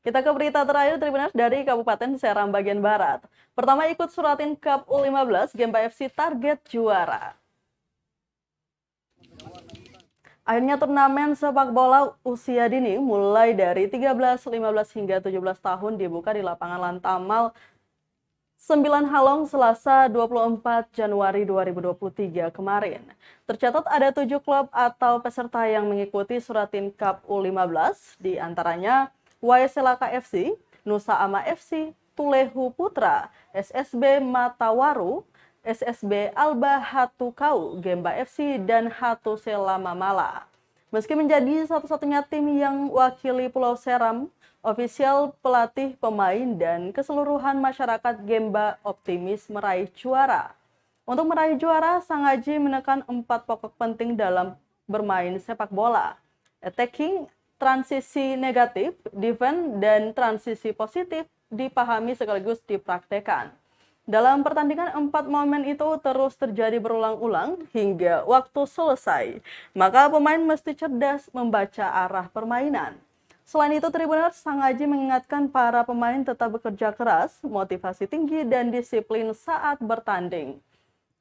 Kita ke berita terakhir Tribuners dari Kabupaten Seram bagian Barat. Pertama ikut Suratin Cup U15, Gemba FC target juara. Akhirnya turnamen sepak bola usia dini mulai dari 13, 15 hingga 17 tahun dibuka di lapangan Lantamal 9 Halong Selasa 24 Januari 2023 kemarin. Tercatat ada 7 klub atau peserta yang mengikuti Suratin Cup U15, di antaranya Waiselaka FC, Nusa Ama FC, Tulehu Putra, SSB Matawaru, SSB Alba Hatukau, Gemba FC, dan Hatu Selama Mala. Meski menjadi satu-satunya tim yang wakili Pulau Seram, ofisial, pelatih, pemain, dan keseluruhan masyarakat Gemba optimis meraih juara. Untuk meraih juara, Sang Haji menekan 4 pokok penting dalam bermain sepak bola. Attacking, transisi negatif, defense, dan transisi positif dipahami sekaligus dipraktekkan. Dalam pertandingan 4 momen itu terus terjadi berulang-ulang hingga waktu selesai. Maka pemain mesti cerdas membaca arah permainan. Selain itu, Tribuners, Sang Haji mengingatkan para pemain tetap bekerja keras, motivasi tinggi, dan disiplin saat bertanding.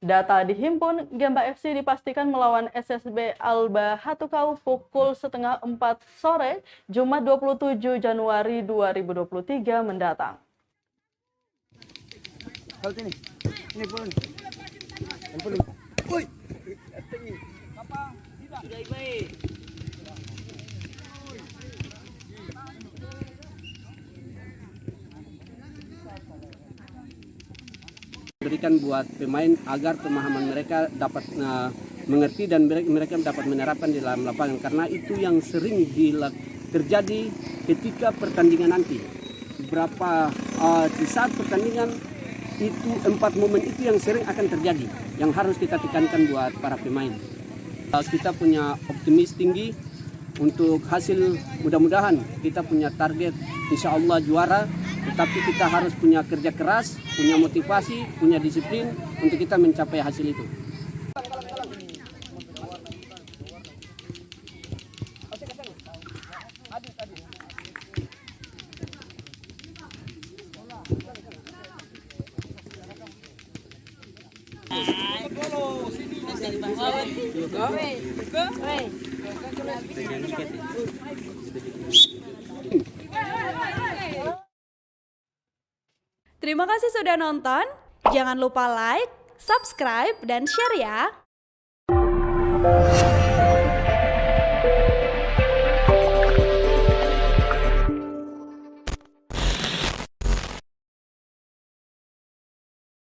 Data dihimpun, Gemba FC dipastikan melawan SSB Alba Hatukau pukul 3:30 sore, Jumat 27 Januari 2023 mendatang. Berikan buat pemain agar pemahaman mereka dapat mengerti dan mereka dapat menerapkan di dalam lapangan, karena itu yang sering terjadi ketika pertandingan nanti. Di saat pertandingan itu 4 momen itu yang sering akan terjadi, yang harus kita tekankan buat para pemain. Kita punya optimis tinggi untuk hasil, mudah-mudahan kita punya target insya Allah juara. Tetapi kita harus punya kerja keras, punya motivasi, punya disiplin untuk kita mencapai hasil itu. Terima kasih sudah nonton. Jangan lupa like, subscribe, dan share ya.